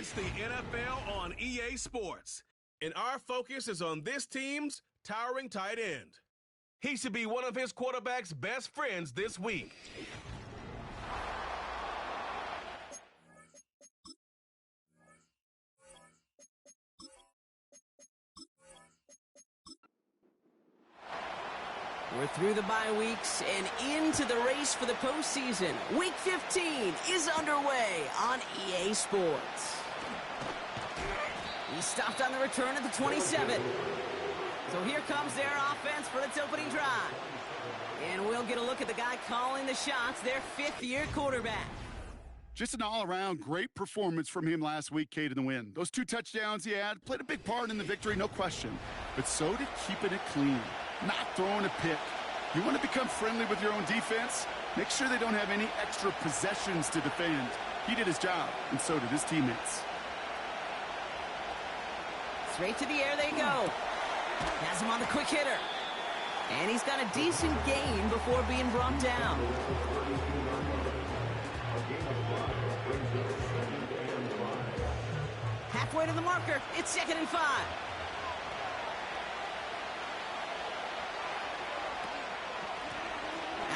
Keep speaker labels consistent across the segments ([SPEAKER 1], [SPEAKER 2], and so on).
[SPEAKER 1] It's the NFL on EA Sports, and our focus is on this team's towering tight end. He should be one of his quarterback's best friends this week.
[SPEAKER 2] We're through the bye weeks and into the race for the postseason. Week 15 is underway on EA Sports. He stopped on the return at the 27. So here comes their offense for its opening drive. And we'll get a look at the guy calling the shots, their fifth-year quarterback.
[SPEAKER 3] Just an all-around great performance from him last week, Kate, in the win. Those 2 touchdowns he had played a big part in the victory, no question. But so did keeping it clean, not throwing a pick. You want to become friendly with your own defense? Make sure they don't have any extra possessions to defend. He did his job, and so did his teammates.
[SPEAKER 2] Straight to the air they go. Has him on the quick hitter. And he's got a decent gain before being brought down. Halfway to the marker. It's 2nd and 5.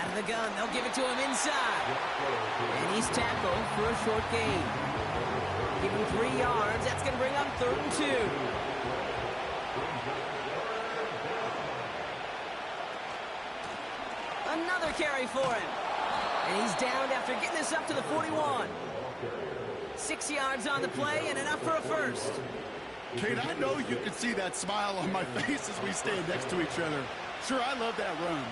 [SPEAKER 2] Out of the gun. They'll give it to him inside. And he's tackled for a short gain. Give him 3 yards. That's going to bring up 3rd and 2. Another carry for him. And he's downed after getting this up to the 41. 6 yards on the play and enough for a first.
[SPEAKER 3] Kate, I know you can see that smile on my face as we stand next to each other. Sure, I love that run.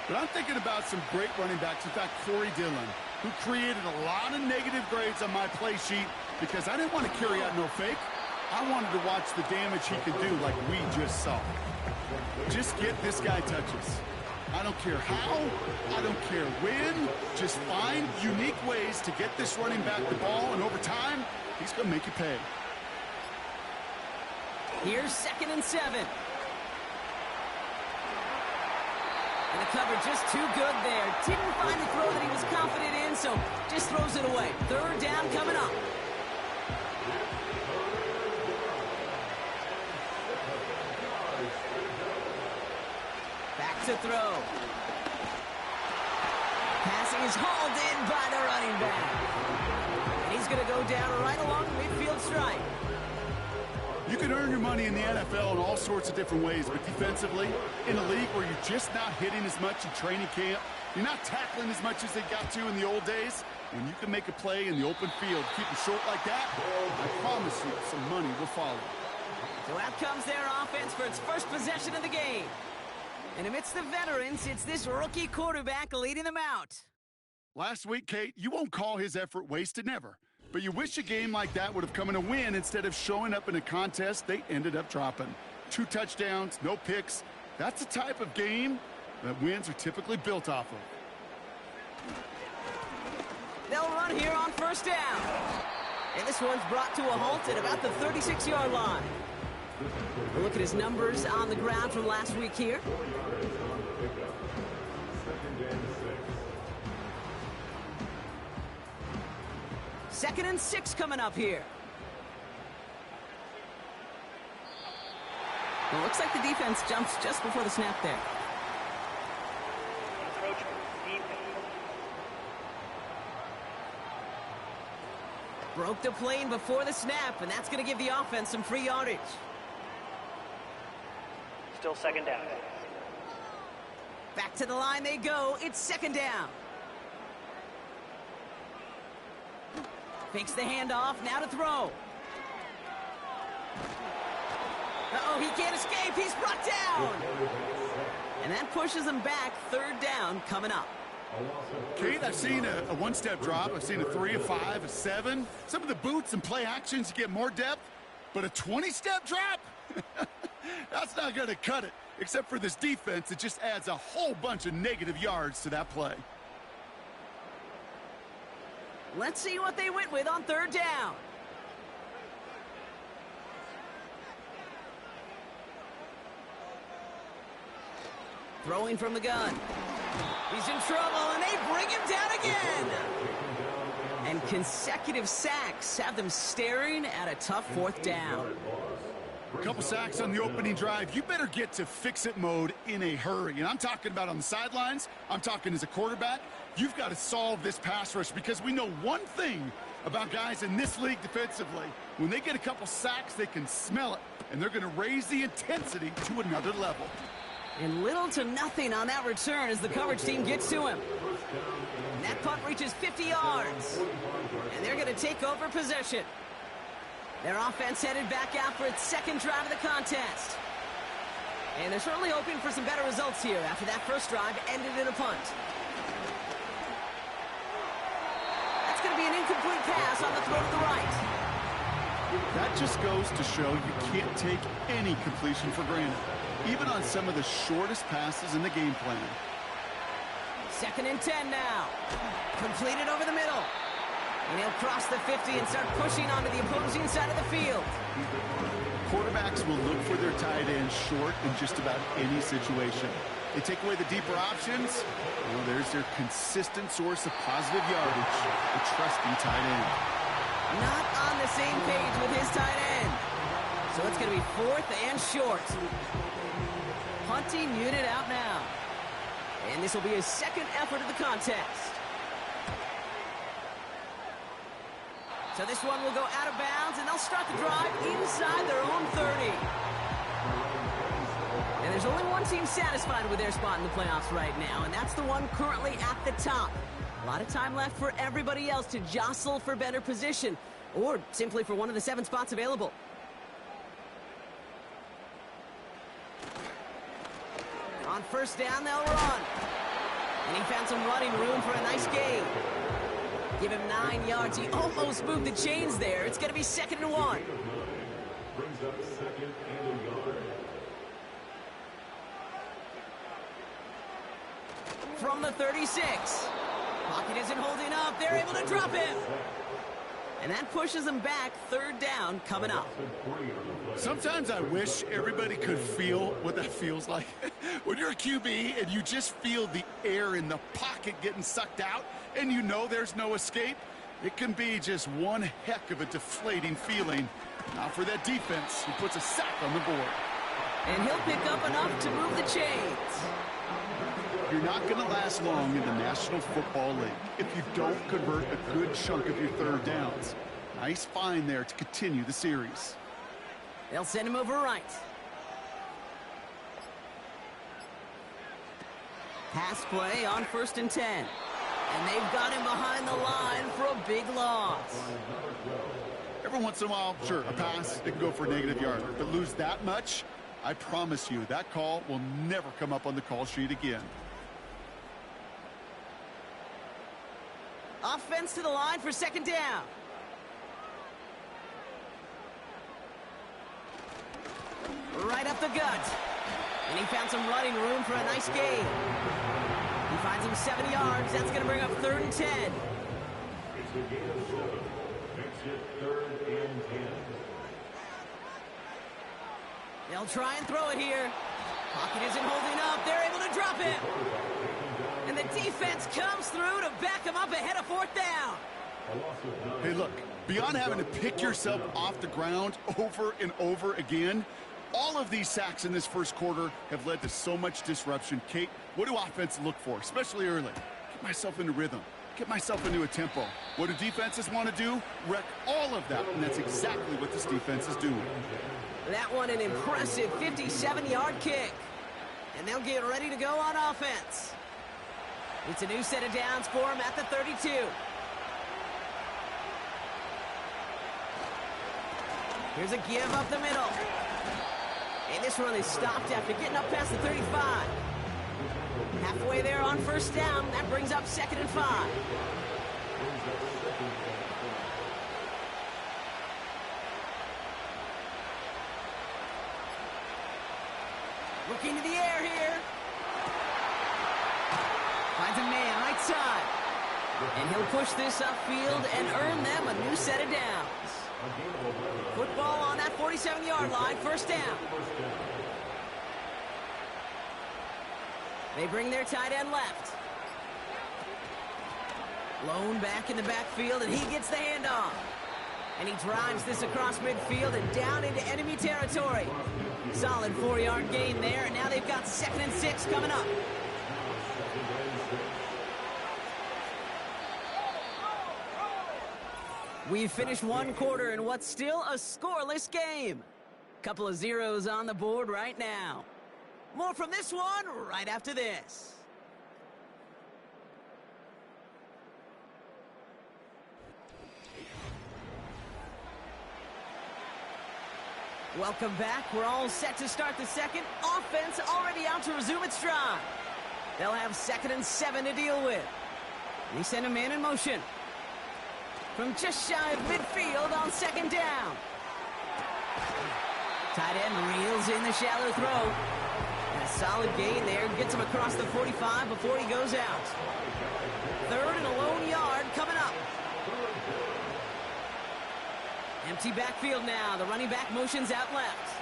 [SPEAKER 3] But I'm thinking about some great running backs. In fact, Corey Dillon, who created a lot of negative grades on my play sheet because I didn't want to carry out no fake. I wanted to watch the damage he could do like we just saw. Just get this guy touches. I don't care how, I don't care when, just find unique ways to get this running back the ball, and over time, he's going to make you pay.
[SPEAKER 2] Here's 2nd and 7. And the cover just too good there. Didn't find the throw that he was confident in, so just throws it away. 3rd down coming up. To throw. Passing is hauled in by the running back. And he's going to go down right along the midfield stripe.
[SPEAKER 3] You can earn your money in the NFL in all sorts of different ways, but defensively, in a league where you're just not hitting as much in training camp, you're not tackling as much as they got to in the old days, when you can make a play in the open field, keep it short like that, I promise you some money will follow.
[SPEAKER 2] So out comes their offense for its first possession of the game. And amidst the veterans, it's this rookie quarterback leading them out.
[SPEAKER 3] Last week, Kate, you won't call his effort wasted, never. But you wish a game like that would have come in a win instead of showing up in a contest they ended up dropping. 2 touchdowns, no picks. That's the type of game that wins are typically built off of.
[SPEAKER 2] They'll run here on 1st down. And this one's brought to a halt at about the 36-yard line. We'll look at his numbers on the ground from last week here. Second and 6 coming up here. Well, it looks like the defense jumps just before the snap there. Broke the plane before the snap, and that's going to give the offense some free yardage.
[SPEAKER 4] Still 2nd down.
[SPEAKER 2] Back to the line they go. It's 2nd down. Fakes the handoff. Now to throw. Uh-oh, he can't escape. He's brought down. And that pushes him back. 3rd down coming up.
[SPEAKER 3] Kate, I've seen a 1-step drop. I've seen a 3, a 5, a 7. Some of the boots and play actions get more depth. But a 20-step drop? That's not going to cut it. Except for this defense, it just adds a whole bunch of negative yards to that play.
[SPEAKER 2] Let's see what they went with on 3rd down. Throwing from the gun. He's in trouble, and they bring him down again. And consecutive sacks have them staring at a tough fourth down.
[SPEAKER 3] A couple sacks on the opening drive. You better get to fix-it mode in a hurry. And I'm talking about on the sidelines. I'm talking as a quarterback. You've got to solve this pass rush because we know one thing about guys in this league defensively. When they get a couple sacks, they can smell it, and they're going to raise the intensity to another level.
[SPEAKER 2] And little to nothing on that return as the coverage team gets to him. And that punt reaches 50 yards. And they're going to take over possession. Their offense headed back out for its second drive of the contest. And they're certainly hoping for some better results here after that first drive ended in a punt. That's going to be an incomplete pass on the throw to the right.
[SPEAKER 3] That just goes to show you can't take any completion for granted, even on some of the shortest passes in the game plan.
[SPEAKER 2] 2nd and 10 now. Completed over the middle. And he'll cross the 50 and start pushing onto the opposing side of the field.
[SPEAKER 3] Quarterbacks will look for their tight end short in just about any situation. They take away the deeper options. Well, there's their consistent source of positive yardage, the trusting tight end.
[SPEAKER 2] Not on the same page with his tight end. So it's going to be 4th and short. Punting unit out now. And this will be his second effort of the contest. So this one will go out of bounds, and they'll start the drive inside their own 30. And there's only one team satisfied with their spot in the playoffs right now, and that's the one currently at the top. A lot of time left for everybody else to jostle for better position, or simply for one of the 7 spots available. On first down, they'll run. And he found some running room for a nice gain. Give him 9 yards. He almost moved the chains there. It's going to be 2nd and 1. From the 36. Pocket isn't holding up. They're able to drop him. And that pushes them back. 3rd down coming up.
[SPEAKER 3] Sometimes I wish everybody could feel what that feels like. When you're a QB and you just feel the air in the pocket getting sucked out and you know there's no escape, it can be just one heck of a deflating feeling. Now for that defense, he puts a sack on the board.
[SPEAKER 2] And he'll pick up enough to move the chains.
[SPEAKER 3] You're not going to last long in the National Football League if you don't convert a good chunk of your 3rd downs. Nice find there to continue the series.
[SPEAKER 2] They'll send him over right. Pass play on 1st and 10. And they've got him behind the line for a big loss.
[SPEAKER 3] Every once in a while, sure, a pass, it can go for a negative yard. But lose that much, I promise you, that call will never come up on the call sheet again.
[SPEAKER 2] Offense to the line for 2nd down. Right up the gut. And he found some running room for a nice gain. He finds him 7 yards. That's going to bring up 3rd and 10.
[SPEAKER 4] It's a gain of 7. Makes it 3rd and 10.
[SPEAKER 2] They'll try and throw it here. Pocket isn't holding up. They're able to drop it. And the defense comes through to back him up ahead of 4th down.
[SPEAKER 3] Hey, look, beyond having to pick yourself off the ground over and over again, all of these sacks in this first quarter have led to so much disruption. Kate, what do offense look for, especially early? Get myself into rhythm. Get myself into a tempo. What do defenses want to do? Wreck all of that, and that's exactly what this defense is doing.
[SPEAKER 2] That one an impressive 57-yard kick. And they'll get ready to go on offense. It's a new set of downs for him at the 32. Here's a give up the middle. And this run is stopped after getting up past the 35. Halfway there on 1st down. That brings up 2nd and 5. Looking to the air here. Finds a man right side. And he'll push this upfield and earn them a new set of downs. Football on that 47-yard line, 1st down. They bring their tight end left. Lone back in the backfield, and he gets the handoff. And he drives this across midfield and down into enemy territory. Solid 4-yard gain there, and now they've got 2nd and 6 coming up. We've finished one quarter in what's still a scoreless game. Couple of zeros on the board right now. More from this one right after this. Welcome back. We're all set to start the second. Offense already out to resume its drive. They'll have 2nd and 7 to deal with. They send a man in motion. From just shy of midfield on 2nd down. Tight end reels in the shallow throw. And a solid gain there. Gets him across the 45 before he goes out. 3rd and a lone yard coming up. Empty backfield now. The running back motions out left.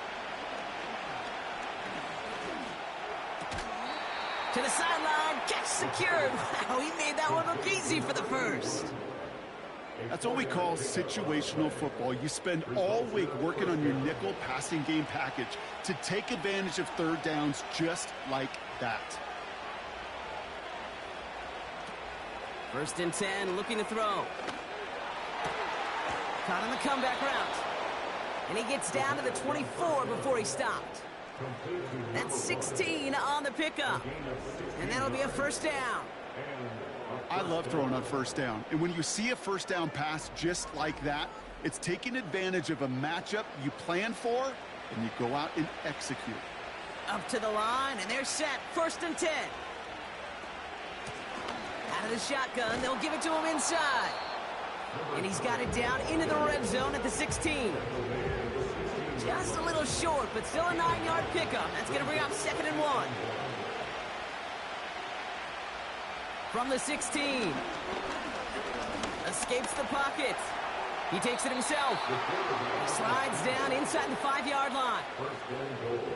[SPEAKER 2] To the sideline. Catch secured. Wow, he made that one look easy for the first.
[SPEAKER 3] That's what we call situational football. You spend all week working on your nickel passing game package to take advantage of 3rd downs just like that.
[SPEAKER 2] 1st and 10, looking to throw. Caught on the comeback route. And he gets down to the 24 before he stopped. That's 16 on the pickup. And that'll be a 1st down.
[SPEAKER 3] I love throwing on 1st down. And when you see a 1st down pass just like that, it's taking advantage of a matchup you plan for, and you go out and execute.
[SPEAKER 2] Up to the line, and they're set. 1st and 10. Out of the shotgun, they'll give it to him inside. And he's got it down into the red zone at the 16. Just a little short, but still a 9-yard pickup. That's going to bring up 2nd and 1. From the 16. Escapes the pocket. He takes it himself. Slides down inside the 5-yard line.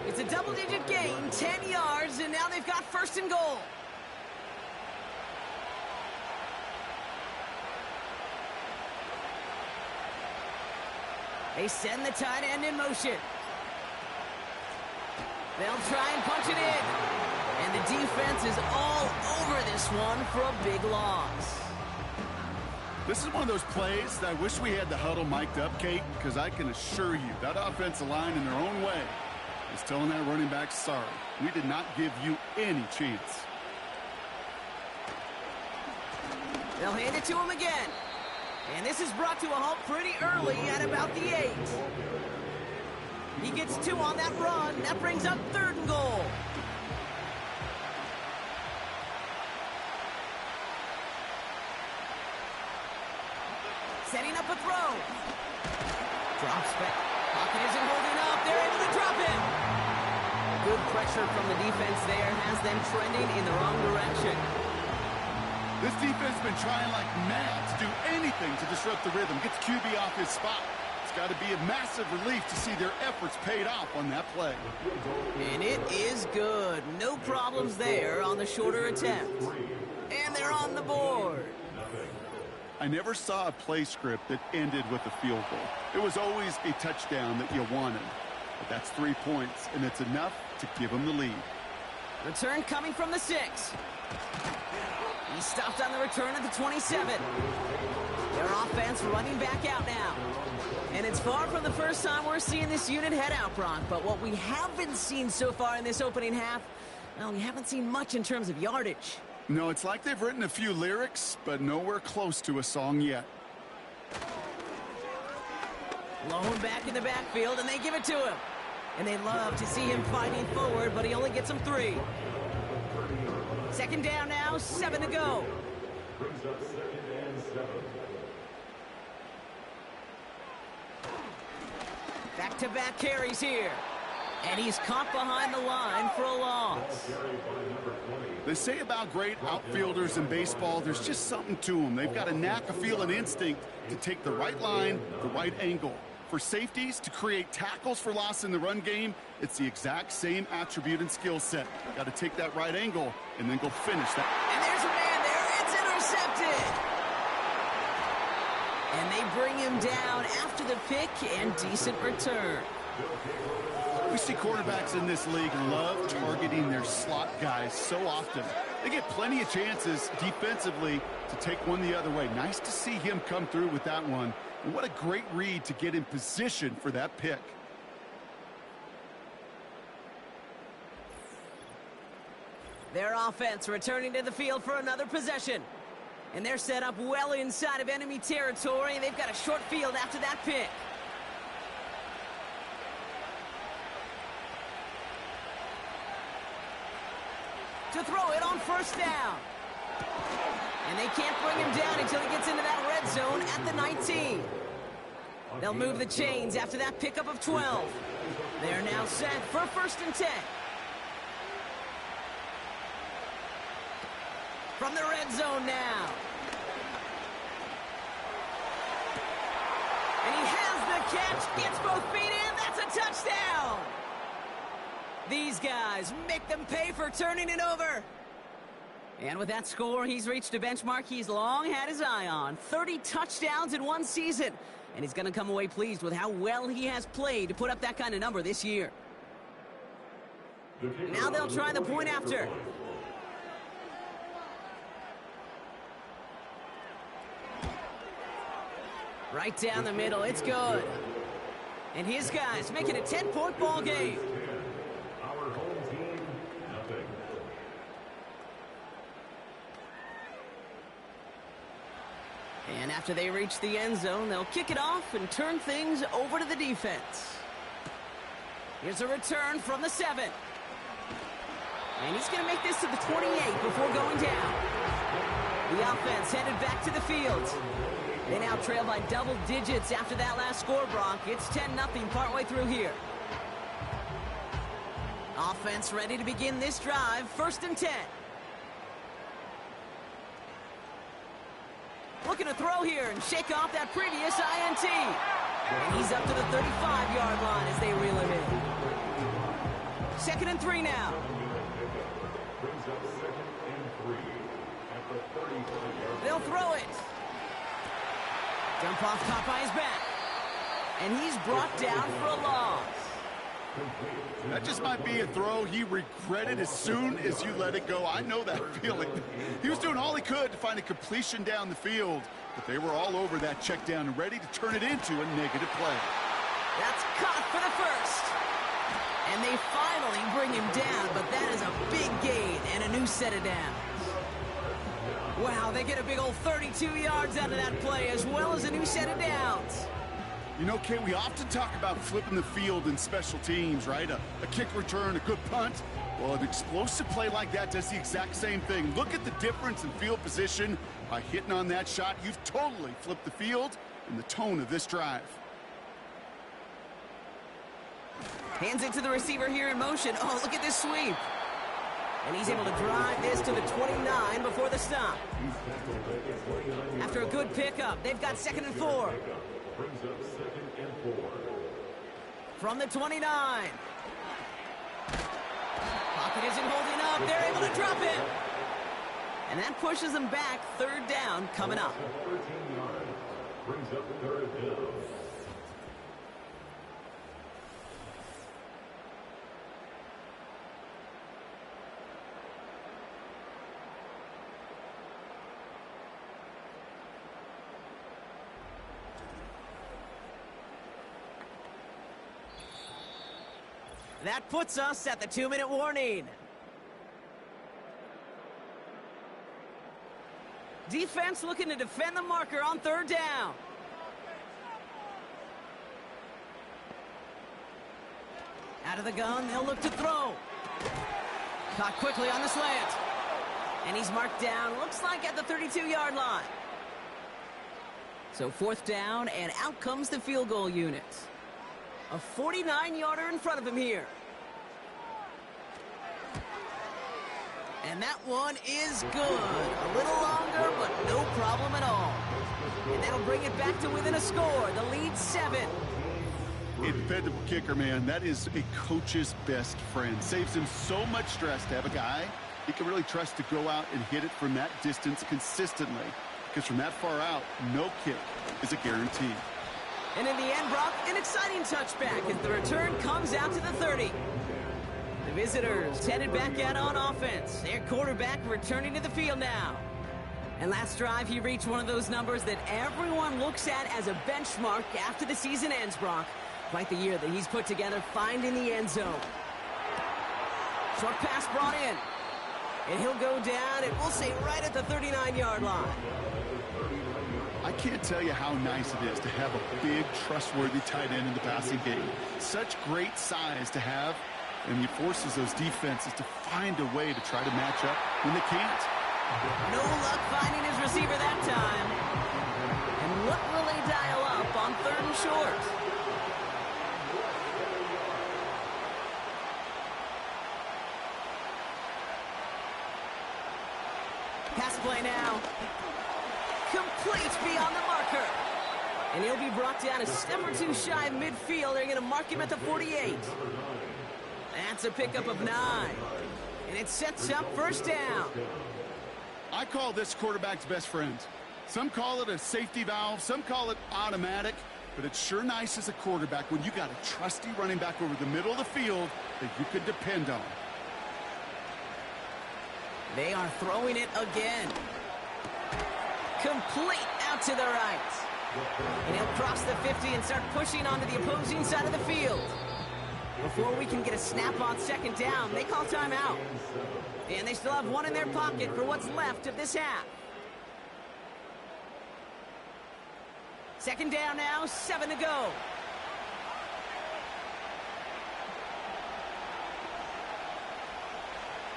[SPEAKER 2] It's a double-digit gain, 10 yards, and now they've got 1st and goal. They send the tight end in motion. They'll try and punch it in. And the defense is all over this one for a big loss.
[SPEAKER 3] This is one of those plays that I wish we had the huddle mic'd up, Kate, because I can assure you that offensive line in their own way is telling that running back, sorry, we did not give you any chance.
[SPEAKER 2] They'll hand it to him again. And this is brought to a halt pretty early at about the 8. He gets 2 on that run. That brings up 3rd and goal. Setting up a throw. Drops back. Pocket isn't holding up. They're able to drop him. Good pressure from the defense there has them trending in the wrong direction.
[SPEAKER 3] This defense has been trying like mad to do anything to disrupt the rhythm, get the QB off his spot. It's got to be a massive relief to see their efforts paid off on that play.
[SPEAKER 2] And it is good. No problems there on the shorter attempt. And they're on the board.
[SPEAKER 3] I never saw a play script that ended with a field goal. It was always a touchdown that you wanted. But that's 3 points, and it's enough to give them the lead.
[SPEAKER 2] Return coming from the 6. He stopped on the return at the 27. Their offense running back out now. And it's far from the first time we're seeing this unit head out, Brock. But what we haven't seen so far in this opening half, well, we haven't seen much in terms of yardage.
[SPEAKER 3] No, it's like they've written a few lyrics, but nowhere close to a song yet.
[SPEAKER 2] Lone back in the backfield, and they give it to him. And they love to see him fighting forward, but he only gets them 3. 2nd down now, 7 to go.
[SPEAKER 4] Brings up 2nd and 7.
[SPEAKER 2] Back-to-back carries here. And he's caught behind the line for a loss.
[SPEAKER 3] They say about great outfielders in baseball, there's just something to them. They've got a knack, a feel, and instinct to take the right line, the right angle. For safeties, to create tackles for loss in the run game, it's the exact same attribute and skill set. Got to take that right angle and then go finish that.
[SPEAKER 2] And there's a man there. It's intercepted. And they bring him down after the pick and decent return.
[SPEAKER 3] We see quarterbacks in this league love targeting their slot guys so often. They get plenty of chances defensively to take one the other way. Nice to see him come through with that one. And what a great read to get in position for that pick.
[SPEAKER 2] Their offense returning to the field for another possession. And they're set up well inside of enemy territory. They've got a short field after that pick. To throw it on first down. And they can't bring him down until he gets into that red zone at the 19. They'll move the chains after that pickup of 12. They're now set for 1st and 10. From the red zone now. And he has the catch, gets both feet in, that's a touchdown! These guys make them pay for turning it over. And with that score, he's reached a benchmark he's long had his eye on. 30 touchdowns in one season. And he's going to come away pleased with how well he has played to put up that kind of number this year. Now they'll try the point after. Right down the middle, it's good. And his guys make it a 10-point ball game.
[SPEAKER 4] Our home team, nothing.
[SPEAKER 2] And after they reach the end zone, they'll kick it off and turn things over to the defense. Here's a return from the 7. And he's going to make this to the 28 before going down. The offense headed back to the field. They now trail by double digits after that last score, Bronk. It's 10-0 partway through here. Offense ready to begin this drive. 1st and 10. Looking to throw here and shake off that previous INT. And he's up to the 35-yard line as they reel him in. 2nd and 3 now.
[SPEAKER 4] Brings up 2nd and 3 at the 35-yard.
[SPEAKER 2] They'll throw it. Dump off top by his back. And he's brought down for a loss.
[SPEAKER 3] That just might be a throw he regretted as soon as you let it go. I know that feeling. He was doing all he could to find a completion down the field, but they were all over that check down and ready to turn it into a negative play.
[SPEAKER 2] That's caught for the first. And they finally bring him down, but that is a big gain and a new set of downs. Wow, they get a big old 32 yards out of that play, as well as a new set of downs.
[SPEAKER 3] You know, Kay, we often talk about flipping the field in special teams, right? A kick return, a good punt. Well, an explosive play like that does the exact same thing. Look at the difference in field position. By hitting on that shot, you've totally flipped the field and the tone of this drive.
[SPEAKER 2] Hands it to the receiver here in motion. Oh, look at this sweep. And he's able to drive this to the 29 before the stop. After a good pickup, they've got 2nd and 4.
[SPEAKER 4] Brings up 2nd and 4.
[SPEAKER 2] From the 29. Pocket isn't holding up. They're able to drop it. And that pushes them back. 3rd down coming up.
[SPEAKER 4] 13 yards. Brings up 3rd down.
[SPEAKER 2] That puts us at the 2-minute warning. Defense looking to defend the marker on 3rd down. Out of the gun, they'll look to throw. Caught quickly on the slant. And he's marked down, looks like at the 32-yard line. So 4th down, and out comes the field goal unit. A 49-yarder in front of him here. And that one is good. A little longer, but no problem at all. And that'll bring it back to within a score. The lead 7.
[SPEAKER 3] A dependable kicker, man. That is a coach's best friend. Saves him so much stress to have a guy he can really trust to go out and hit it from that distance consistently. because from that far out, no kick is a guarantee.
[SPEAKER 2] And in the end, Brock, an exciting touchback as the return comes out to the 30. The visitors headed back out on offense. Their quarterback returning to the field now. And last drive, he reached one of those numbers that everyone looks at as a benchmark after the season ends, Brock. Quite the year that he's put together, finding the end zone. Short pass brought in. And he'll go down, and we'll say right at the 39-yard line.
[SPEAKER 3] I can't tell you how nice it is to have a big, trustworthy tight end in the passing game. Such great size to have, and he forces those defenses to find a way to try to match up when they can't.
[SPEAKER 2] No luck finding his receiver that time. And what will they dial up on 3rd and short? Pass play now. Complete beyond the marker. And he'll be brought down a step or two shy of midfield. They're going to mark him at the 48. That's a pickup of 9. And it sets up 1st down.
[SPEAKER 3] I call this quarterback's best friend. Some call it a safety valve, some call it automatic, but it's sure nice as a quarterback when you got a trusty running back over the middle of the field that you could depend on.
[SPEAKER 2] They are throwing it again. Complete out to the right. And he'll cross the 50 and start pushing onto the opposing side of the field. Before we can get a snap on 2nd down, they call timeout. And they still have 1 in their pocket for what's left of this half. 2nd down now, 7 to go.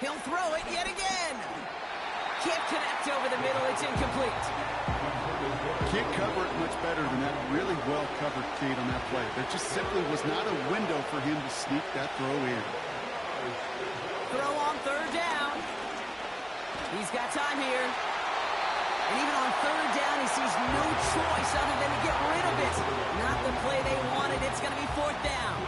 [SPEAKER 2] He'll throw it yet again. Can't connect over the middle. It's incomplete.
[SPEAKER 3] Can't cover it much better than that really well-covered Kate on that play. There just simply was not a window for him to sneak that throw in.
[SPEAKER 2] Throw on 3rd down. He's got time here. And even on 3rd down, he sees no choice other than to get rid of it. Not the play they wanted. It's going to be 4th down.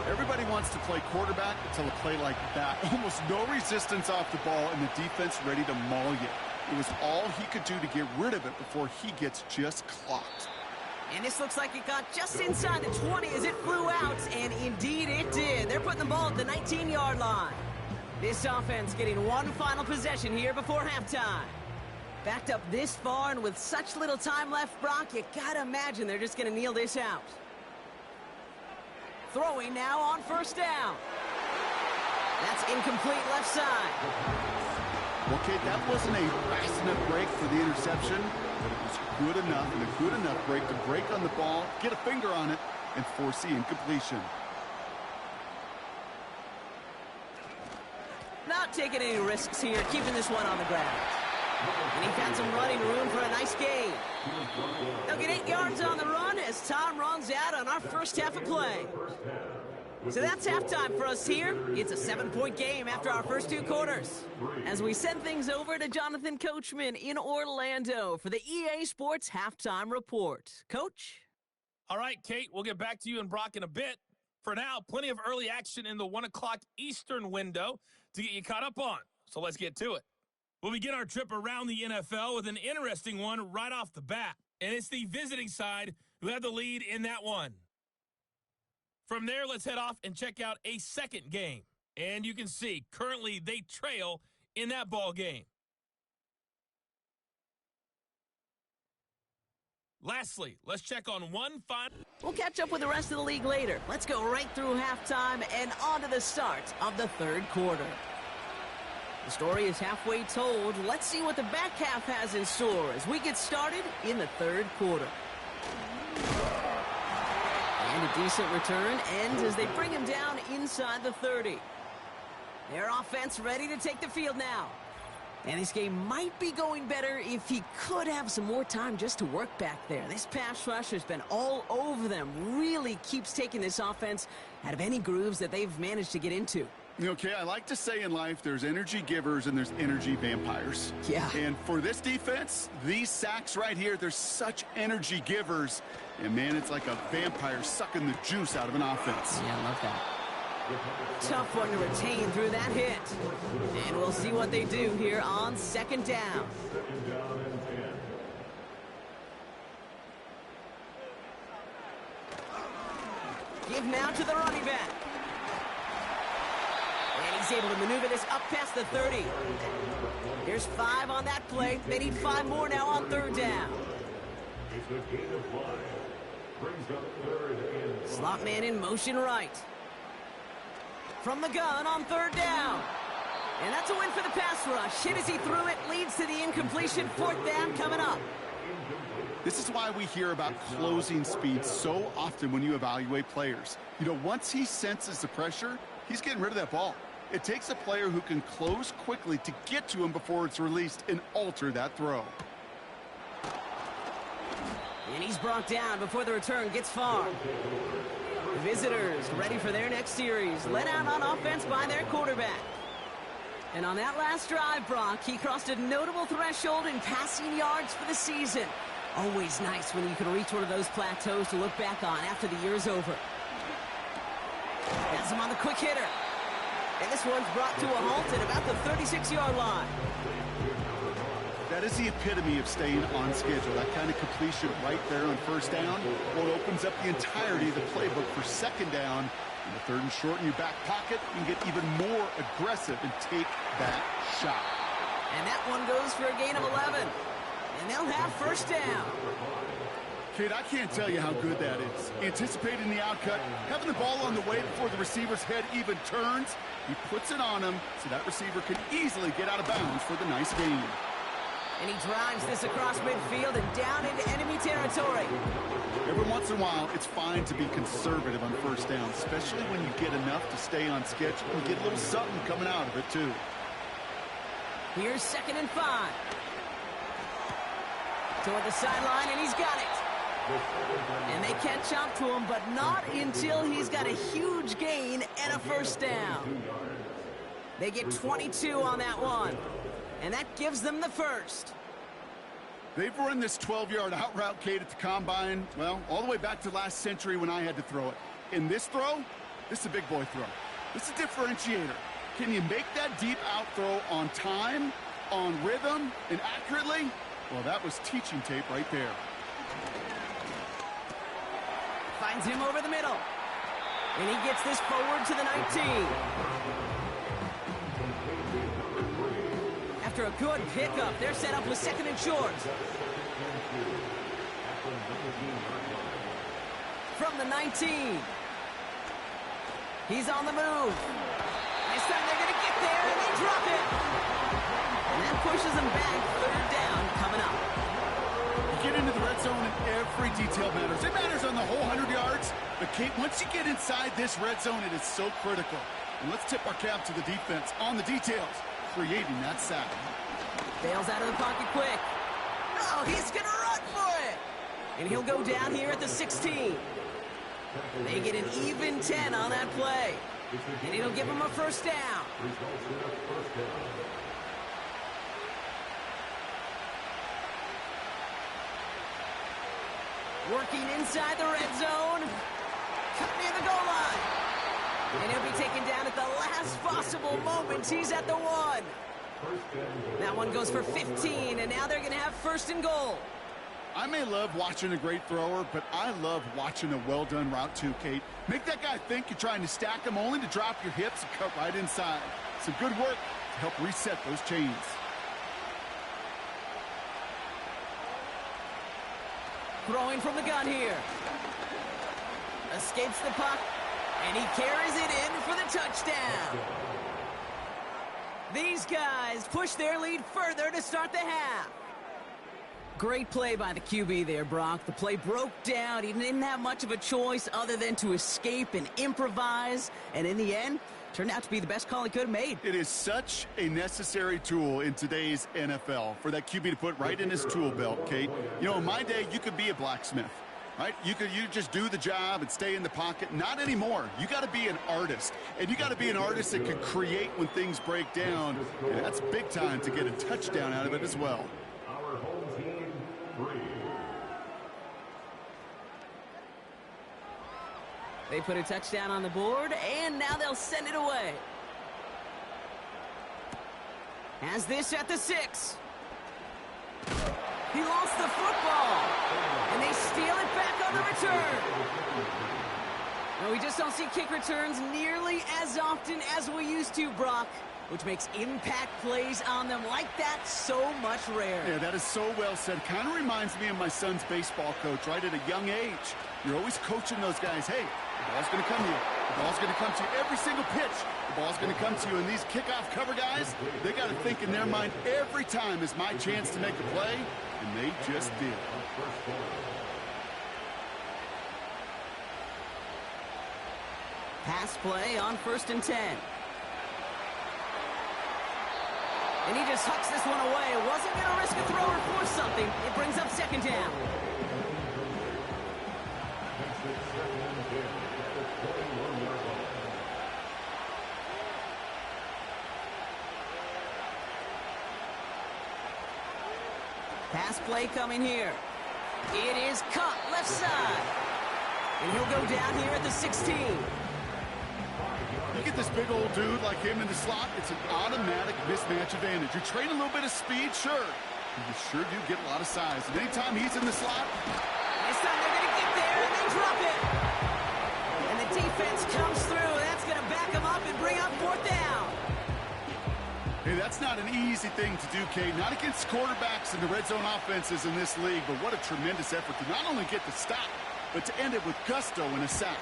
[SPEAKER 3] Everybody wants to play quarterback until a play like that. Almost no resistance off the ball and the defense ready to maul you. It was all he could do to get rid of it before he gets just clocked.
[SPEAKER 2] And this looks like it got just inside the 20 as it flew out, and indeed it did. They're putting the ball at the 19-yard line. This offense getting one final possession here before halftime. Backed up this far and with such little time left, Brock, you gotta imagine they're just gonna kneel this out. Throwing now on 1st down. That's incomplete left side.
[SPEAKER 3] Okay, that wasn't a fast enough break for the interception, but it was good enough and a good enough break to break on the ball, get a finger on it, and force the incompletion.
[SPEAKER 2] Not taking any risks here, keeping this one on the ground. And he found some running room for a nice gain. They'll get 8 yards on the run as time runs out on our first half of play. So that's halftime for us here. It's a 7-point game after our first 2 quarters. As we send things over to Jonathan Coachman in Orlando for the EA Sports Halftime Report. Coach?
[SPEAKER 5] All right, Kate, we'll get back to you and Brock in a bit. For now, plenty of early action in the 1 o'clock Eastern window to get you caught up on. So let's get to it. We'll begin our trip around the NFL with an interesting one right off the bat. And it's the visiting side who have the lead in that one. From there, let's head off and check out a second game. And you can see, currently they trail in that ball game. Lastly, let's check on one final...
[SPEAKER 2] We'll catch up with the rest of the league later. Let's go right through halftime and on to the start of the 3rd quarter. The story is halfway told. Let's see what the back half has in store as we get started in the 3rd quarter. And a decent return ends as they bring him down inside the 30. Their offense ready to take the field now. And this game might be going better if he could have some more time just to work back there. This pass rush has been all over them. Really keeps taking this offense out of any grooves that they've managed to get into.
[SPEAKER 3] Okay, I like to say in life there's energy givers and there's energy vampires.
[SPEAKER 2] Yeah.
[SPEAKER 3] And for this defense, these sacks right here, they're such energy givers. And, man, it's like a vampire sucking the juice out of an offense.
[SPEAKER 2] Yeah, I love that. Tough one to retain through that hit. And we'll see what they do here on second down.
[SPEAKER 4] Second down and 10.
[SPEAKER 2] Give now to the running back. And he's able to maneuver this up past the 30. Here's 5 on that play. They need 5 more now on third down.
[SPEAKER 4] It's a gain of 5. Brings up third and 5.
[SPEAKER 2] Slot man in motion right. From the gun on third down. And that's a win for the pass rush. Hit as he threw it, leads to the incompletion. Fourth down coming up.
[SPEAKER 3] This is why we hear about closing speed so often when you evaluate players. You know, once he senses the pressure, he's getting rid of that ball. It takes a player who can close quickly to get to him before it's released and alter that throw.
[SPEAKER 2] And he's brought down before the return gets far. The visitors ready for their next series, led out on offense by their quarterback. And on that last drive, Brock, he crossed a notable threshold in passing yards for the season. Always nice when you can reach one of those plateaus to look back on after the year is over. Has him on the quick hitter. And this one's brought to a halt at about the 36-yard line.
[SPEAKER 3] That is the epitome of staying on schedule. That kind of completion right there on first down. Well, it opens up the entirety of the playbook for second down. In the third and short in your back pocket, you can get even more aggressive and take that shot.
[SPEAKER 2] And that one goes for a gain of 11. And they'll have first down.
[SPEAKER 3] Kate, I can't tell you how good that is. Anticipating the outcut, having the ball on the way before the receiver's head even turns. He puts it on him so that receiver can easily get out of bounds for the nice gain.
[SPEAKER 2] And he drives this across midfield and down into enemy territory.
[SPEAKER 3] Every once in a while, it's fine to be conservative on first down, especially when you get enough to stay on schedule and get a little something coming out of it, too.
[SPEAKER 2] Here's 2nd and 5. Toward the sideline, and he's got it. And they catch up to him, but not until he's got a huge gain and a first down. They get 22 on that one, and that gives them the first.
[SPEAKER 3] They've run this 12-yard out route, Kate, at the combine, well, all the way back to last century when I had to throw it. In this throw, this is a big boy throw. This is a differentiator. Can you make that deep out throw on time, on rhythm, and accurately? Well, that was teaching tape right there.
[SPEAKER 2] Finds him over the middle. And he gets this forward to the 19. After a good pickup, they're set up with 2nd and short. From the 19. He's on the move. This time they're going to get there, and they drop it. And that pushes them back. Third down coming up.
[SPEAKER 3] You get into the red zone and every detail matters. It matters on the whole 100 yards. But, Kate, once you get inside this red zone, it is so critical. And let's tip our cap to the defense on the details, creating that sack.
[SPEAKER 2] Bails out of the pocket quick. Oh, he's going to run for it. And he'll go down here at the 16. They get an even 10 on that play. And it'll give him a first down. Working inside the red zone. Cut near the goal line. And he'll be taken down at the last possible moment. He's at the 1. That one goes for 15, and now they're going to have 1st and goal.
[SPEAKER 3] I may love watching a great thrower, but I love watching a well-done route too, Kate. Make that guy think you're trying to stack him only to drop your hips and cut right inside. Some good work to help reset those chains.
[SPEAKER 2] Throwing from the gun here. Escapes the puck, and he carries it in for the touchdown. These guys push their lead further to start the half. Great play by the QB there, Brock. The play broke down. He didn't have much of a choice other than to escape and improvise. And in the end, turned out to be the best call he could have made.
[SPEAKER 3] It is such a necessary tool in today's NFL for that QB to put right in his tool belt, Kate. You know, in my day, you could be a blacksmith, right? You just do the job and stay in the pocket. Not anymore. You got to be an artist. And you got to be an artist that can create when things break down. And that's big time to get a touchdown out of it as well.
[SPEAKER 4] Our home team, 3.
[SPEAKER 2] They put a touchdown on the board, and now they'll send it away. Has this at the 6. He lost the football, and they steal it back on the return. Well, we just don't see kick returns nearly as often as we used to, Brock, which makes impact plays on them like that so much rarer.
[SPEAKER 3] Yeah, that is so well said. Kind of reminds me of my son's baseball coach, right? At a young age, you're always coaching those guys, hey, the ball's going to come to you. The ball's going to come to you every single pitch. The ball's going to come to you. And these kickoff cover guys, they got to think in their mind every time is my chance to make a play, and they just did.
[SPEAKER 2] Pass play on 1st and 10. And he just hucks this one away. Wasn't going to risk a throw or force something. It brings up 2nd down. Pass play coming here. It is cut left side. And he'll go down here at the 16.
[SPEAKER 3] You get this big old dude like him in the slot, it's an automatic mismatch advantage. You train a little bit of speed, sure. You sure do get a lot of size. And anytime he's in the slot,
[SPEAKER 2] this time they're going to get there and they drop it. And the defense comes through. That's going to back them up and bring up 4th down.
[SPEAKER 3] hey, that's not an easy thing to do, Kate. Not against quarterbacks and the red zone offenses in this league, but what a tremendous effort to not only get the stop, but to end it with gusto and a sack.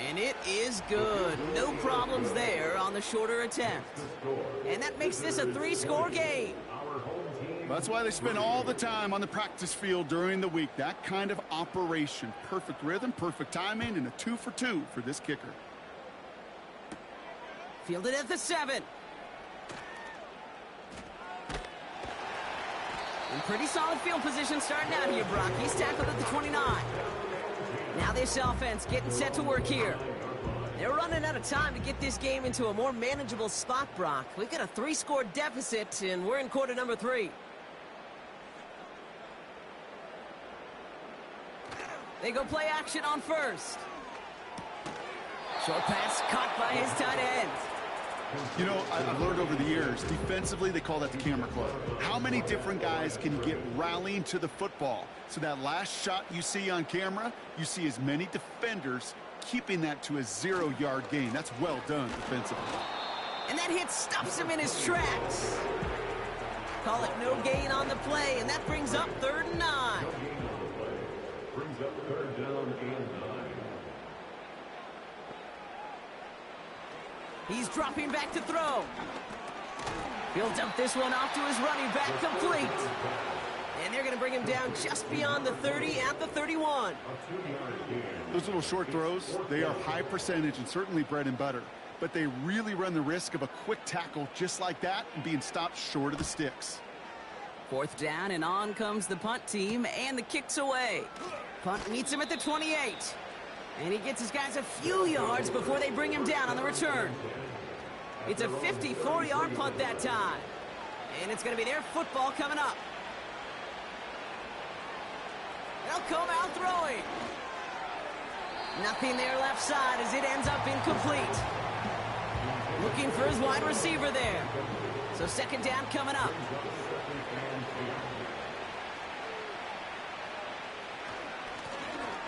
[SPEAKER 2] And it is good. No problems there on the shorter attempt. And that makes this a 3-score game.
[SPEAKER 3] That's why they spend all the time on the practice field during the week. That kind of operation. Perfect rhythm, perfect timing, and a 2 for 2 for this kicker.
[SPEAKER 2] Fielded at the 7. In pretty solid field position starting out here, Brock. He's tackled at the 29. Now this offense getting set to work here. They're running out of time to get this game into a more manageable spot, Brock. We've got a 3-score deficit, and we're in quarter number 3. They go play action on 1st. Short pass caught by his tight end.
[SPEAKER 3] You know, I've learned over the years, defensively, they call that the camera club. How many different guys can get rallying to the football? So that last shot you see on camera, you see as many defenders keeping that to a 0-yard gain. That's well done defensively.
[SPEAKER 2] And that hit stops him in his tracks. Call it no gain on the play, and that brings up 3rd and 9.
[SPEAKER 4] Brings up 3rd down and 9.
[SPEAKER 2] He's dropping back to throw. He'll dump this one off to his running back, complete. And they're going to bring him down just beyond the 30 at the 31.
[SPEAKER 3] Those little short throws, they are high percentage and certainly bread and butter. But they really run the risk of a quick tackle just like that and being stopped short of the sticks.
[SPEAKER 2] 4th down, and on comes the punt team, and the kick's away. Punt meets him at the 28. And he gets his guys a few yards before they bring him down on the return. It's a 54-yard punt that time. And it's going to be their football coming up. They'll come out throwing. Nothing there left side as it ends up incomplete. Looking for his wide receiver there. So 2nd down coming up.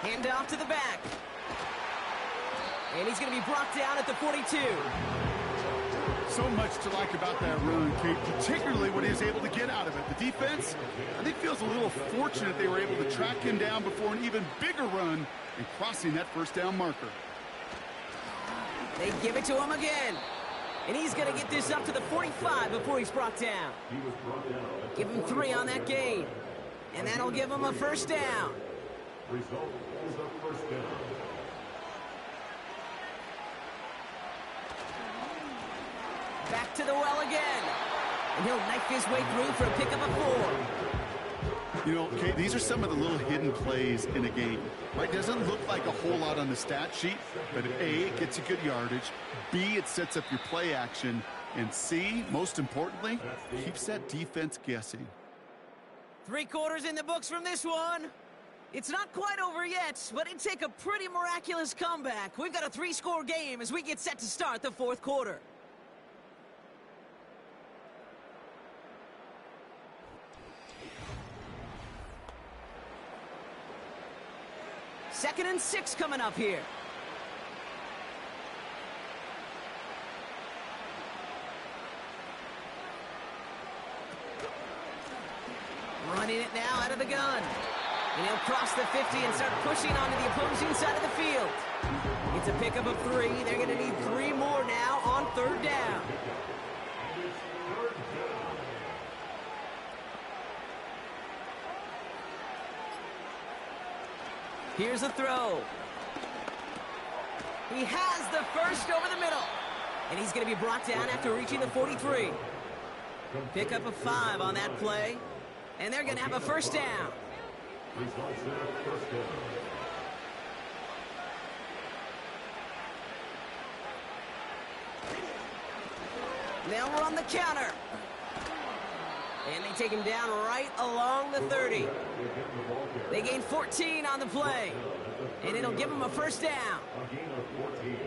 [SPEAKER 2] Hand off to the back. And he's going to be brought down at the 42.
[SPEAKER 3] So much to like about that run, Kate, particularly when he was able to get out of it. The defense, I think, feels a little fortunate they were able to track him down before an even bigger run and crossing that 1st down marker.
[SPEAKER 2] They give it to him again. And he's going to get this up to the 45 before he's brought down. Give him 3 on that gain. And that'll give him a 1st down.
[SPEAKER 4] Result is a 1st down.
[SPEAKER 2] Back to the well again. And he'll knife his way through for a pickup of 4.
[SPEAKER 3] You know, Kate, these are some of the little hidden plays in a game. Right? Doesn't look like a whole lot on the stat sheet, but A, it gets you good yardage. B, it sets up your play action. And C, most importantly, keeps that defense guessing.
[SPEAKER 2] 3 quarters in the books from this one. It's not quite over yet, but it'd take a pretty miraculous comeback. We've got a 3-score game as we get set to start the fourth quarter. Second and 6 coming up here. Running it now out of the gun. And he'll cross the 50 and start pushing onto the opposing side of the field. It's a pickup of 3. They're going to need 3 more now on third down. Here's a throw. He has the first over the middle. And he's going to be brought down after reaching the 43. Pickup of 5 on that play. And they're going to have a first down. They'll run the counter. And they take him down right along the 30. They gain 14 on the play. And it'll give them a first down.
[SPEAKER 4] A gain of 14.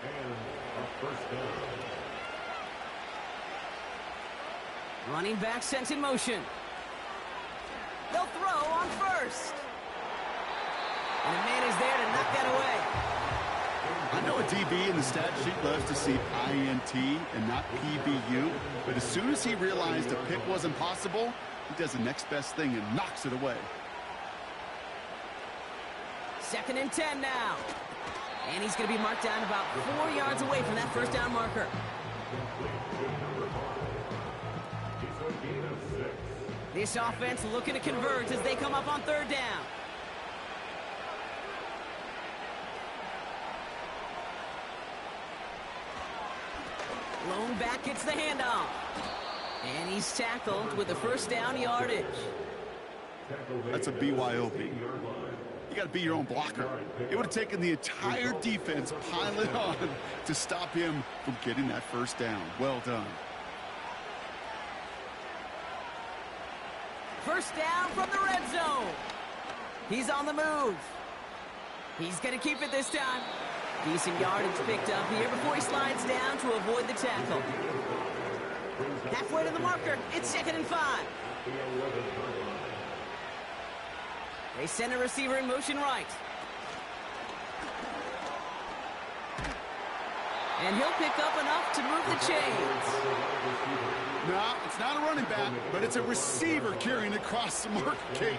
[SPEAKER 4] And a first down.
[SPEAKER 2] Running back sent in motion. They'll throw on first. And a man is there to knock that away.
[SPEAKER 3] I know a DB in the stat sheet loves to see INT and not PBU, but as soon as he realized a pick wasn't possible, he does the next best thing and knocks it away.
[SPEAKER 2] Second and 10 now. And he's going to be marked down about 4 yards away from that first down marker. This offense looking to convert as they come up on third down. Lone back gets the handoff. And he's tackled with the first down yardage.
[SPEAKER 3] That's a BYOB. You got to be your own blocker. It would have taken the entire defense piling on to stop him from getting that first down. Well done.
[SPEAKER 2] First down from the red zone. He's on the move. He's going to keep it this time. Decent yardage picked up here before he slides down to avoid the tackle. Halfway to the marker. It's second and 5. They send a receiver in motion right. And he'll pick up enough to move the chains.
[SPEAKER 3] No, it's not a running back, but it's a receiver carrying across the marker, Kate.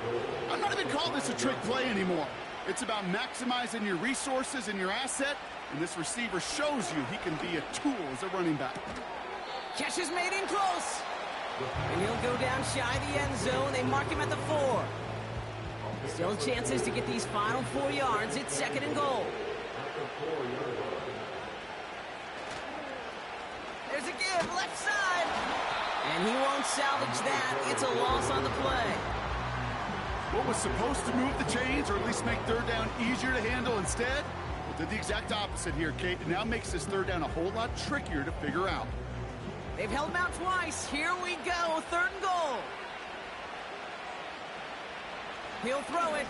[SPEAKER 3] I'm not even calling this a trick play anymore. It's about maximizing your resources and your asset, and this receiver shows you he can be a tool as a running back.
[SPEAKER 2] Catch is made in close. And he'll go down shy of the end zone. They mark him at the 4. Still chances to get these final 4 yards. It's second and goal. There's a give, left side. And he won't salvage that. It's a loss on the play.
[SPEAKER 3] What was supposed to move the chains, or at least make third down easier to handle instead, well, did the exact opposite here, Kate. It now makes this third down a whole lot trickier to figure out.
[SPEAKER 2] They've held him out twice. Here we go, third and goal. He'll throw it.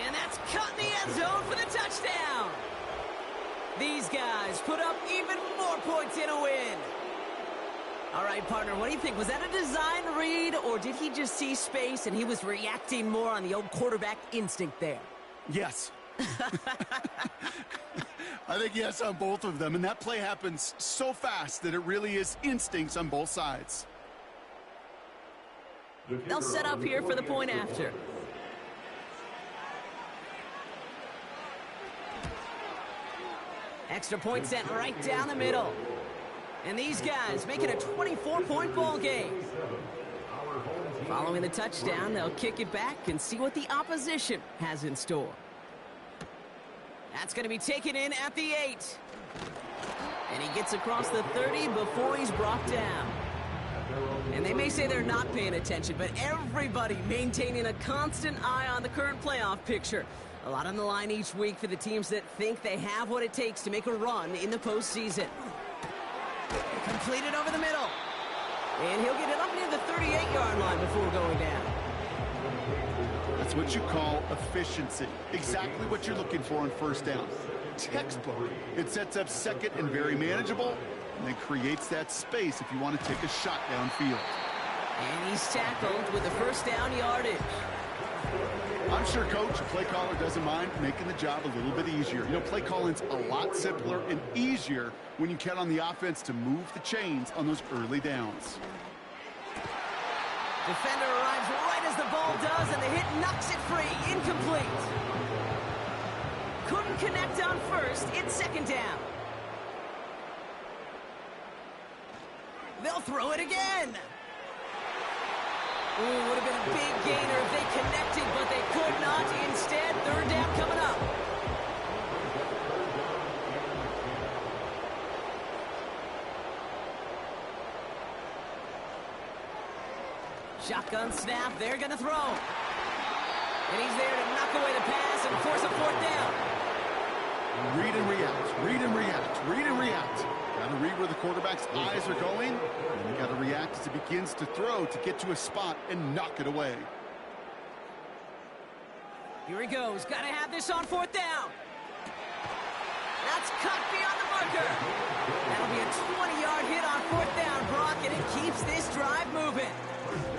[SPEAKER 2] And that's cut in the end zone for the touchdown. These guys put up even more points in a win. All right, partner, what do you think? Was that a design read, or did he just see space and he was reacting more on the old quarterback instinct there?
[SPEAKER 3] Yes. I think yes on both of them, and that play happens so fast that it really is instincts on both sides.
[SPEAKER 2] They'll set up here for the point after. Extra point sent right down the middle. And these guys make it a 24-point ball game. Following the touchdown, they'll kick it back and see what the opposition has in store. That's going to be taken in at the 8. And he gets across the 30 before he's brought down. And they may say they're not paying attention, but everybody maintaining a constant eye on the current playoff picture. A lot on the line each week for the teams that think they have what it takes to make a run in the postseason. Completed over the middle. And he'll get it up near the 38-yard line before going down.
[SPEAKER 3] That's what you call efficiency. Exactly what you're looking for on first down. Textbook. It sets up second and very manageable, and then creates that space if you want to take a shot downfield.
[SPEAKER 2] And he's tackled with the first down yardage.
[SPEAKER 3] I'm sure Coach, a play caller, doesn't mind making the job a little bit easier. You know, play calling's a lot simpler and easier when you count on the offense to move the chains on those early downs.
[SPEAKER 2] Defender arrives right as the ball does, and the hit knocks it free. Incomplete. Couldn't connect on first. It's second down. They'll throw it again. Ooh, would have been a big gainer if they connected, but they could not. Instead, third down coming up. Shotgun snap, they're going to throw. And he's there to knock away the pass and force a fourth down.
[SPEAKER 3] Read and react, read and react, read and react. Got to read where the quarterback's eyes are going, and you got to react as he begins to throw to get to a spot and knock it away.
[SPEAKER 2] Here he goes. Got to have this on fourth down. That's cut beyond the marker. That'll be a 20-yard hit on fourth down, Brock, and it keeps this drive moving.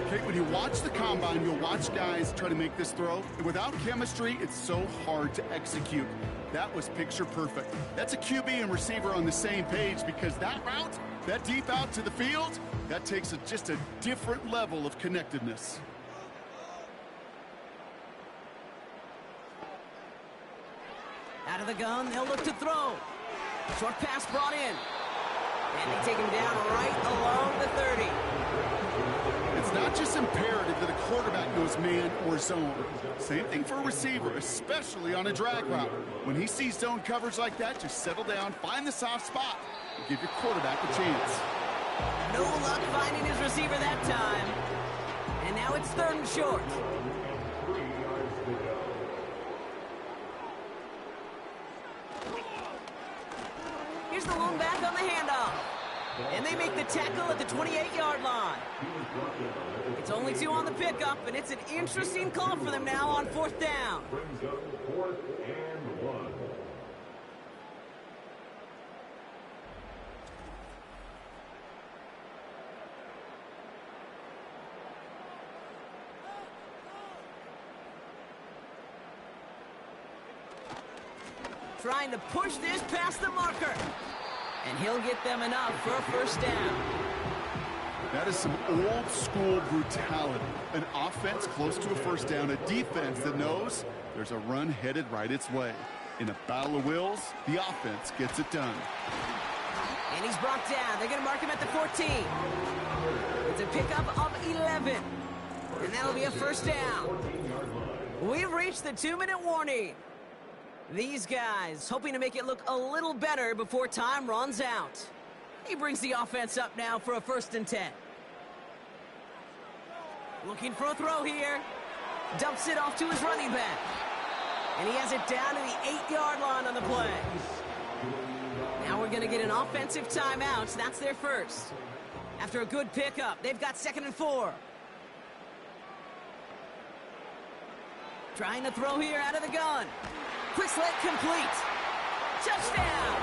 [SPEAKER 3] Okay, when you watch the combine, you'll watch guys try to make this throw. And without chemistry, it's so hard to execute. That was picture perfect. That's a QB and receiver on the same page, because that route, that deep out to the field, that takes just a different level of connectedness.
[SPEAKER 2] Out of the gun, they'll look to throw. Short pass brought in. And they take him down right along the 30.
[SPEAKER 3] It's not just imperative that a quarterback knows man or zone. Same thing for a receiver, especially on a drag route. When he sees zone coverage like that, just settle down, find the soft spot, and give your quarterback a chance.
[SPEAKER 2] No luck finding his receiver that time. And now it's third and short. Here's the lone back on the handoff. And they make the tackle at the 28-yard line. It's only 2 on the pickup, and it's an interesting call for them now on fourth down.
[SPEAKER 4] Brings up 4th and 1.
[SPEAKER 2] Trying to push this past the marker. And he'll get them enough for a first down.
[SPEAKER 3] That is some old school brutality. An offense close to a first down, a defense that knows there's a run headed right its way. In a battle of wills, the offense gets it done.
[SPEAKER 2] And he's brought down. They're going to mark him at the 14. It's a pickup of 11. And that'll be a first down. We've reached the 2-minute warning. These guys hoping to make it look a little better before time runs out. He brings the offense up now for a 1st and 10. Looking for a throw here. Dumps it off to his running back. And he has it down to the 8-yard line on the play. Now we're going to get an offensive timeout. That's their first. After a good pickup, they've got 2nd and 4. Trying to throw here out of the gun. Quick slant complete. Touchdown!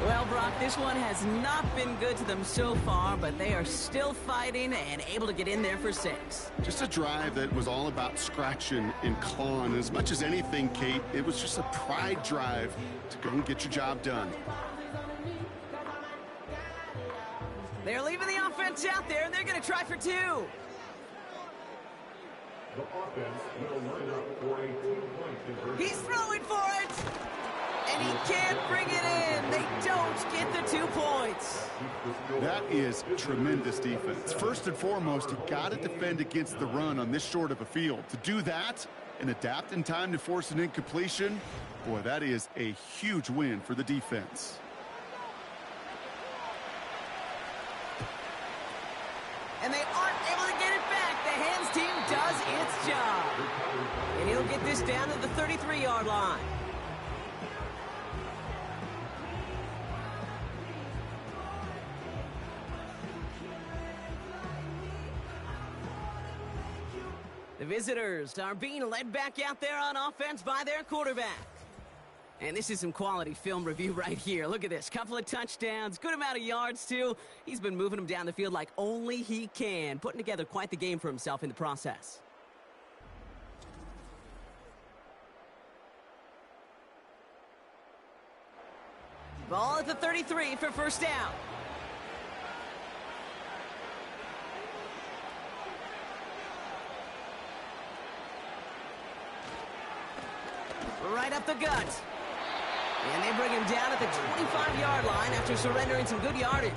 [SPEAKER 2] Well, Brock, this one has not been good to them so far, but they are still fighting and able to get in there for 6.
[SPEAKER 3] Just a drive that was all about scratching and clawing. As much as anything, Kate, it was just a pride drive to go and get your job done.
[SPEAKER 2] They're leaving the offense out there, and they're going to try for 2.
[SPEAKER 4] The offense will line up for a 2-point conversion.
[SPEAKER 2] He's throwing for it! And he can't bring it in. They don't get the 2 points.
[SPEAKER 3] That is tremendous defense. First and foremost, you got to defend against the run on this short of a field. To do that and adapt in time to force an incompletion, boy, that is a huge win for the defense.
[SPEAKER 2] And they aren't able to get it back. The hands team does its job. And he'll get this down to the 33-yard line. The visitors are being led back out there on offense by their quarterback. And this is some quality film review right here. Look at this. Couple of touchdowns, good amount of yards, too. He's been moving them down the field like only he can, putting together quite the game for himself in the process. Ball at the 33 for first down. Right up the gut. And they bring him down at the 25-yard line after surrendering some good yardage.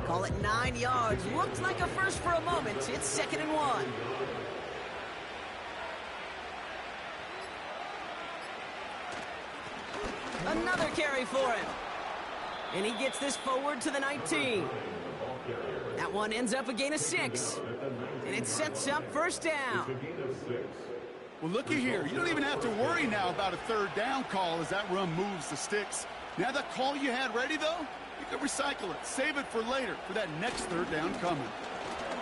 [SPEAKER 2] Call it 9 yards. Looked like a first for a moment. It's 2nd and 1. Another carry for him. And he gets this forward to the 19. That one ends up a gain of 6. And it sets up first down.
[SPEAKER 3] Well, looky here. You don't even have to worry now about a third down call as that run moves the sticks. Now that call you had ready, though, you can recycle it. Save it for later for that next third down coming.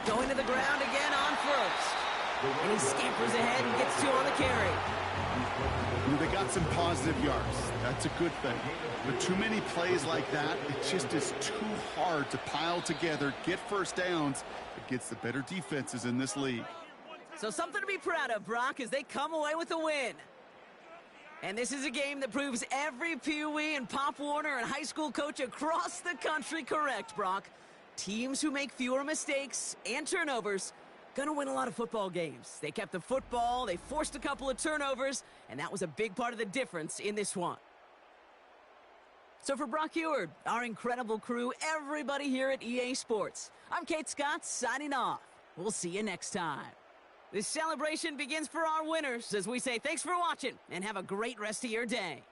[SPEAKER 2] Going to the ground again on first. And he scampers ahead and gets 2 on the carry.
[SPEAKER 3] They got some positive yards. That's a good thing. But too many plays like that, it just is too hard to pile together, get first downs against the better defenses in this league.
[SPEAKER 2] So something to be proud of, Brock, as they come away with a win. And this is a game that proves every Pee Wee and Pop Warner and high school coach across the country correct, Brock. Teams who make fewer mistakes and turnovers gonna win a lot of football games. They kept the football, they forced a couple of turnovers, and that was a big part of the difference in this one. So for Brock Heward, our incredible crew, everybody here at EA Sports, I'm Kate Scott signing off. We'll see you next time. This celebration begins for our winners as we say thanks for watching and have a great rest of your day.